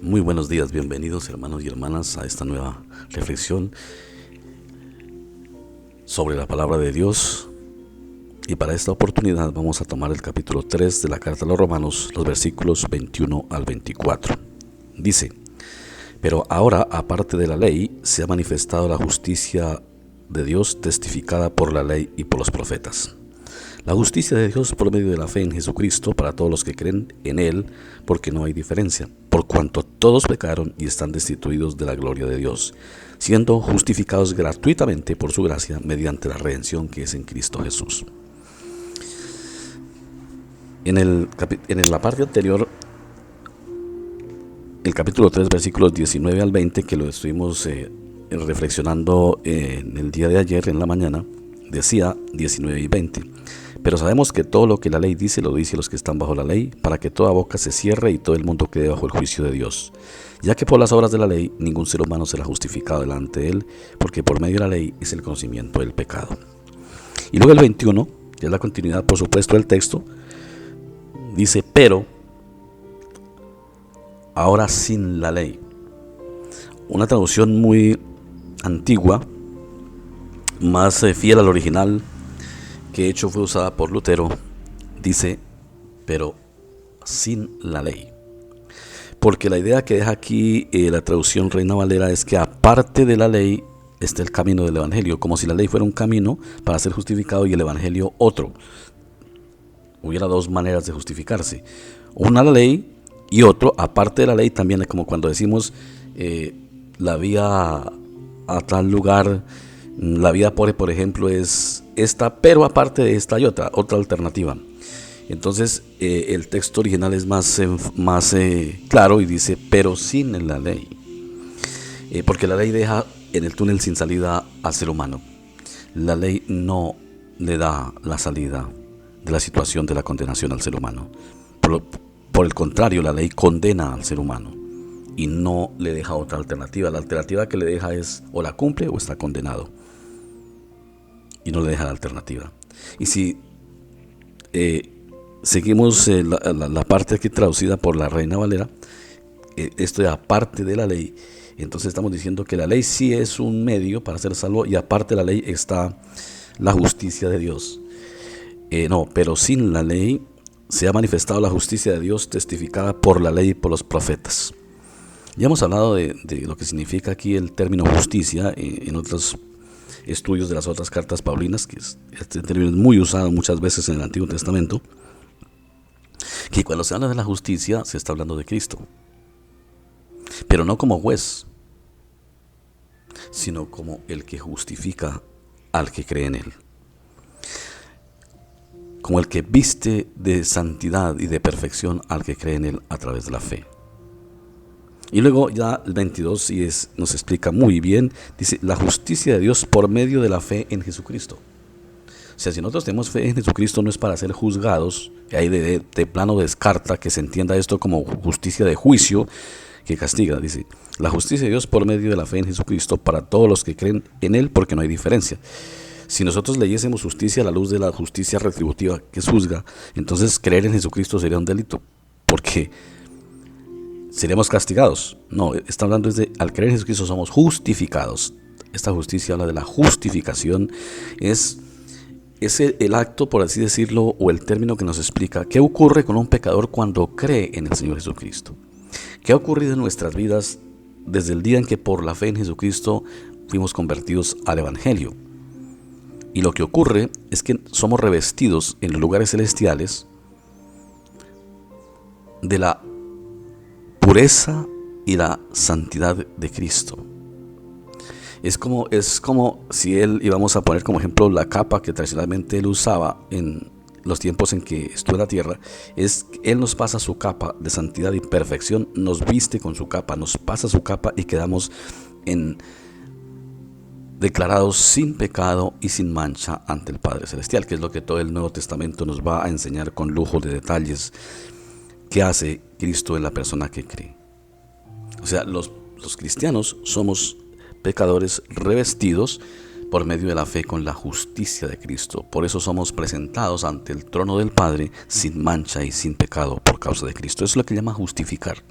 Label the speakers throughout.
Speaker 1: Muy buenos días, bienvenidos hermanos y hermanas a esta nueva reflexión sobre la palabra de Dios. Y para esta oportunidad vamos a tomar el capítulo 3 de la carta a los Romanos, los versículos 21 al 24. Dice: pero ahora, aparte de la ley, se ha manifestado la justicia de Dios testificada por la ley y por los profetas. La justicia de Dios por medio de la fe en Jesucristo para todos los que creen en Él, porque no hay diferencia, por cuanto todos pecaron y están destituidos de la gloria de Dios, siendo justificados gratuitamente por su gracia mediante la redención que es en Cristo Jesús. En la parte anterior, el capítulo 3, versículos 19 al 20, que lo estuvimos reflexionando en el día de ayer en la mañana, decía 19 y 20: pero sabemos que todo lo que la ley dice, lo dice a los que están bajo la ley, para que toda boca se cierre y todo el mundo quede bajo el juicio de Dios. Ya que por las obras de la ley, ningún ser humano será justificado delante de él, porque por medio de la ley es el conocimiento del pecado. Y luego el 21, que es la continuidad, por supuesto, del texto, dice: pero ahora sin la ley. Una traducción muy antigua, más fiel al original, que de hecho fue usada por Lutero, dice: pero sin la ley. Porque la idea que deja aquí la traducción Reina Valera es que aparte de la ley está el camino del evangelio, como si la ley fuera un camino para ser justificado y el evangelio otro. Hubiera dos maneras de justificarse: una la ley y otro aparte de la ley. También es como cuando decimos la vía a tal lugar, la vía por ejemplo es esta, pero aparte de esta hay otra alternativa. Entonces el texto original es más claro y dice: pero sin la ley, porque la ley deja en el túnel sin salida al ser humano. La ley no le da la salida de la situación de la condenación al ser humano. Por el contrario, la ley condena al ser humano y no le deja otra alternativa. La alternativa que le deja es: o la cumple o está condenado, y no le deja la alternativa. Y si seguimos la parte aquí traducida por la Reina Valera, esto de aparte de la ley, entonces estamos diciendo que la ley sí es un medio para ser salvo, y aparte de la ley está la justicia de Dios. Pero sin la ley se ha manifestado la justicia de Dios testificada por la ley y por los profetas. Ya hemos hablado de lo que significa aquí el término justicia en otros estudios de las otras cartas paulinas, que este término es muy usado muchas veces en el Antiguo Testamento, que cuando se habla de la justicia se está hablando de Cristo, pero no como juez, sino como el que justifica al que cree en él, como el que viste de santidad y de perfección al que cree en él a través de la fe. Y luego ya el 22 nos explica muy bien, dice: la justicia de Dios por medio de la fe en Jesucristo. O sea, si nosotros tenemos fe en Jesucristo, no es para ser juzgados. Ahí de plano descarta que se entienda esto como justicia de juicio que castiga. Dice: la justicia de Dios por medio de la fe en Jesucristo para todos los que creen en él, porque no hay diferencia. Si nosotros leyésemos justicia a la luz de la justicia retributiva que juzga, entonces creer en Jesucristo sería un delito, porque seríamos castigados. No, está hablando al creer en Jesucristo somos justificados. Esta justicia habla de la justificación. Es el acto, por así decirlo, o el término que nos explica qué ocurre con un pecador cuando cree en el Señor Jesucristo. ¿Qué ha ocurrido en nuestras vidas desde el día en que por la fe en Jesucristo fuimos convertidos al Evangelio? Y lo que ocurre es que somos revestidos en los lugares celestiales de la pureza y la santidad de Cristo. Es como si íbamos a poner como ejemplo la capa que tradicionalmente él usaba en los tiempos en que estuvo en la tierra. Él nos pasa su capa de santidad y perfección, nos viste con su capa, nos pasa su capa y quedamos declarados sin pecado y sin mancha ante el Padre Celestial, que es lo que todo el Nuevo Testamento nos va a enseñar con lujo de detalles que hace Cristo en la persona que cree. O sea, los cristianos somos pecadores revestidos, por medio de la fe con la justicia de Cristo. Por eso somos presentados ante el trono del Padre sin mancha y sin pecado por causa de Cristo. Eso es lo que llama justificar,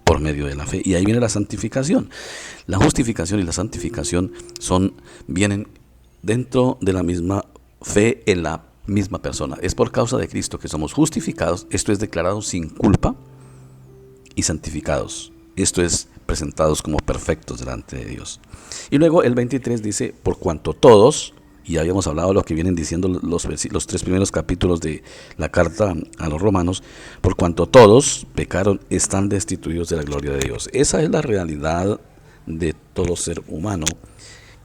Speaker 1: por medio de la fe. Y ahí viene la santificación. La justificación y la santificación vienen dentro de la misma fe en la misma persona. Es por causa de Cristo que somos justificados, esto es declarados sin culpa, y santificados, esto es presentados como perfectos delante de Dios. Y luego el 23 dice, por cuanto todos, y habíamos hablado de lo que vienen diciendo los 3 primeros capítulos de la carta a los romanos, por cuanto todos pecaron, están destituidos de la gloria de Dios. Esa es la realidad de todo ser humano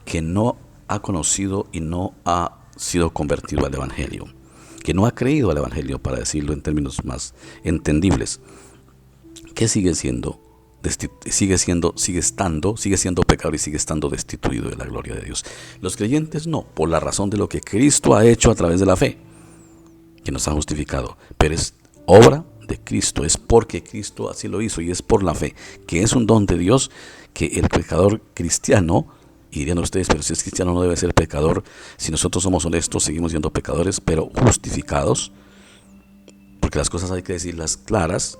Speaker 1: que no ha conocido y no ha sido convertido al Evangelio, que no ha creído al Evangelio, para decirlo en términos más entendibles, que sigue siendo pecador y sigue estando destituido de la gloria de Dios. Los creyentes no, por la razón de lo que Cristo ha hecho a través de la fe, que nos ha justificado, pero es obra de Cristo, es porque Cristo así lo hizo y es por la fe, que es un don de Dios, que el pecador cristiano, y dirían ustedes, pero si es cristiano no debe ser pecador. Si nosotros somos honestos, seguimos siendo pecadores, pero justificados, porque las cosas hay que decirlas claras,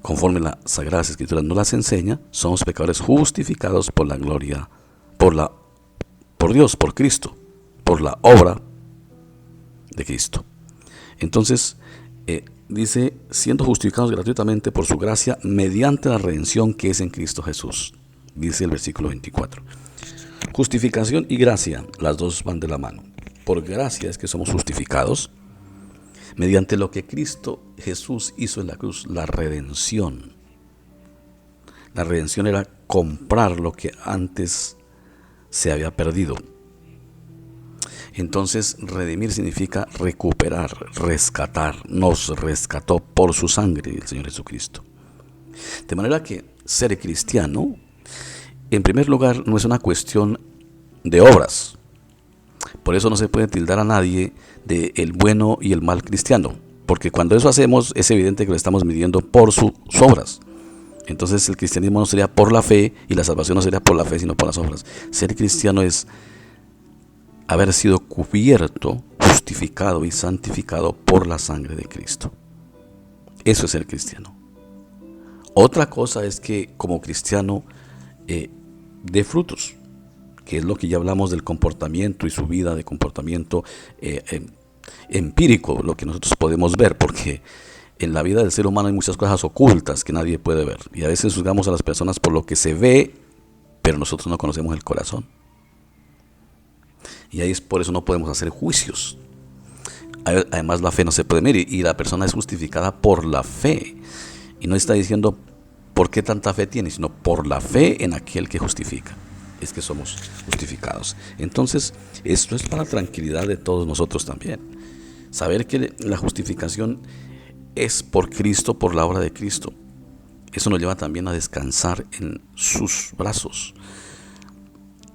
Speaker 1: conforme las Sagradas Escrituras nos las enseña. Somos pecadores justificados por la gloria, por Dios, por Cristo, por la obra de Cristo. Entonces, dice, siendo justificados gratuitamente por su gracia, mediante la redención que es en Cristo Jesús. Dice el versículo 24. Justificación y gracia, las dos van de la mano. Por gracia es que somos justificados, mediante lo que Cristo Jesús hizo en la cruz, la redención. La redención era comprar lo que antes se había perdido. Entonces, redimir significa recuperar, rescatar. Nos rescató por su sangre el Señor Jesucristo. De manera que ser cristiano, en primer lugar, no es una cuestión de obras. Por eso no se puede tildar a nadie de el bueno y el mal cristiano, porque cuando eso hacemos es evidente que lo estamos midiendo por sus obras. Entonces el cristianismo no sería por la fe y la salvación no sería por la fe sino por las obras. Ser cristiano es haber sido cubierto, justificado y santificado por la sangre de Cristo. Eso es ser cristiano. Otra cosa es que como cristiano dé frutos, que es lo que ya hablamos del comportamiento y su vida de comportamiento empírico, lo que nosotros podemos ver, porque en la vida del ser humano hay muchas cosas ocultas que nadie puede ver, y a veces juzgamos a las personas por lo que se ve, pero nosotros no conocemos el corazón, y ahí es por eso no podemos hacer juicios. Además, la fe no se puede medir, y la persona es justificada por la fe, y no está diciendo por qué tanta fe tiene, sino por la fe en aquel que justifica. Es que somos justificados. Entonces, esto es para la tranquilidad de todos nosotros también. Saber que la justificación es por Cristo, por la obra de Cristo. Eso nos lleva también a descansar en sus brazos,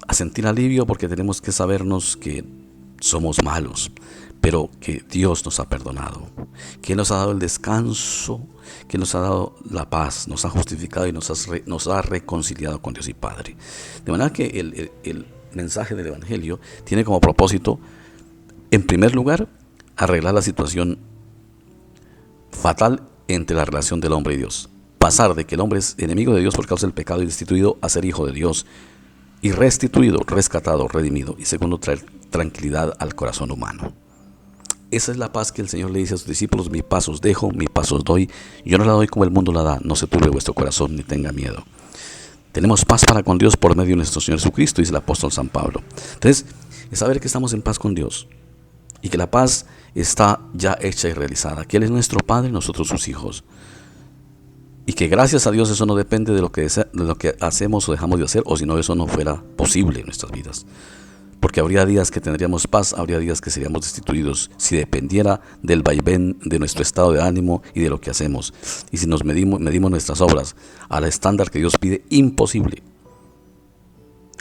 Speaker 1: a sentir alivio, porque tenemos que sabernos que somos malos, pero que Dios nos ha perdonado, que Él nos ha dado el descanso, que nos ha dado la paz, nos ha justificado y nos ha reconciliado con Dios y Padre. De manera que el mensaje del Evangelio tiene como propósito, en primer lugar, arreglar la situación fatal entre la relación del hombre y Dios. Pasar de que el hombre es enemigo de Dios por causa del pecado y destituido a ser hijo de Dios y restituido, rescatado, redimido. Y segundo, traer tranquilidad al corazón humano. Esa es la paz que el Señor le dice a sus discípulos: mi paz os dejo, mi paz os doy. Yo no la doy como el mundo la da. No se turbe vuestro corazón ni tenga miedo. Tenemos paz para con Dios por medio de nuestro Señor Jesucristo, dice el apóstol San Pablo. Entonces, es saber que estamos en paz con Dios y que la paz está ya hecha y realizada, que Él es nuestro Padre y nosotros sus hijos. Y que gracias a Dios eso no depende de lo que hacemos o dejamos de hacer, o si no, eso no fuera posible en nuestras vidas. Porque habría días que tendríamos paz, habría días que seríamos destituidos, si dependiera del vaivén de nuestro estado de ánimo y de lo que hacemos. Y si nos medimos nuestras obras al estándar que Dios pide, imposible.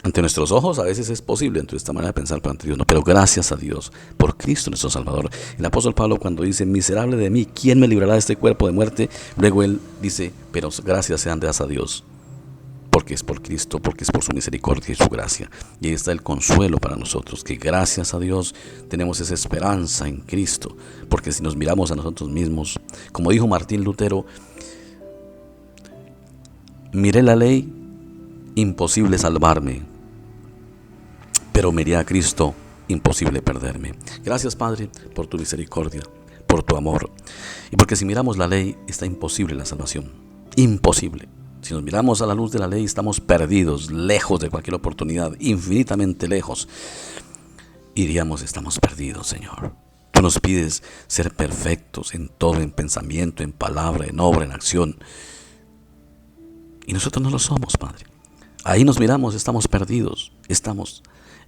Speaker 1: Ante nuestros ojos a veces es posible, entre esta manera de pensar, pero ante Dios no. Pero gracias a Dios, por Cristo nuestro Salvador. El apóstol Pablo, cuando dice: miserable de mí, ¿quién me librará de este cuerpo de muerte? Luego él dice: pero gracias sean dadas a Dios porque es por Cristo, porque es por su misericordia y su gracia. Y ahí está el consuelo para nosotros, que gracias a Dios tenemos esa esperanza en Cristo, porque si nos miramos a nosotros mismos, como dijo Martín Lutero, miré la ley, imposible salvarme, pero miré a Cristo, imposible perderme. Gracias, Padre, por tu misericordia, por tu amor, y porque si miramos la ley, está imposible la salvación, imposible. Si nos miramos a la luz de la ley, estamos perdidos, lejos de cualquier oportunidad, infinitamente lejos. Y diríamos, estamos perdidos, Señor. Tú nos pides ser perfectos en todo, en pensamiento, en palabra, en obra, en acción. Y nosotros no lo somos, Padre. Ahí nos miramos, estamos perdidos, estamos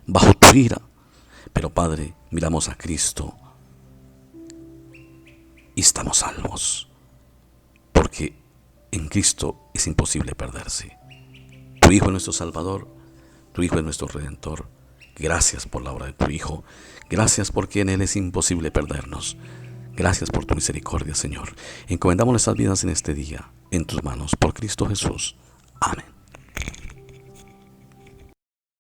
Speaker 1: bajo tu ira. Pero, Padre, miramos a Cristo y estamos salvos. Porque en Cristo es imposible perderse. Tu Hijo es nuestro Salvador, tu Hijo es nuestro Redentor. Gracias por la obra de tu Hijo. Gracias porque en Él es imposible perdernos. Gracias por tu misericordia, Señor. Encomendamos nuestras vidas en este día, en tus manos, por Cristo Jesús. Amén.